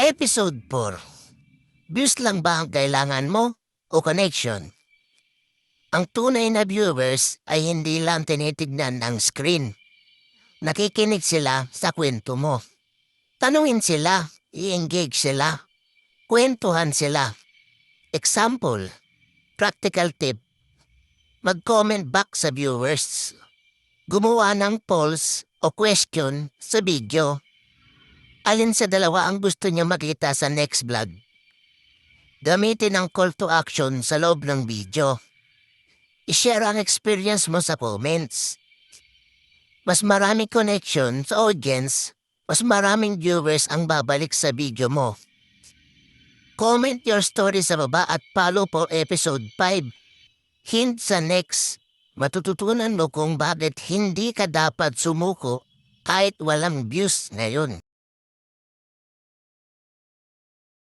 Episode 4. Views lang ba ang kailangan mo o connection? Ang tunay na viewers ay hindi lang tinitignan ng screen. Nakikinig sila sa kwento mo. Tanungin sila, i-engage sila, kwentuhan sila. Example, practical tip. Mag-comment back sa viewers. Gumawa ng polls o question sa video. Alin sa dalawa ang gusto niya makita sa next vlog? Gamitin ang call to action sa loob ng video. I-share ang experience mo sa comments. Mas maraming connection sa audience, mas maraming viewers ang babalik sa video mo. Comment your story sa baba at follow for episode 5. Hint sa next, matututunan mo kung bakit hindi ka dapat sumuko kahit walang views ngayon.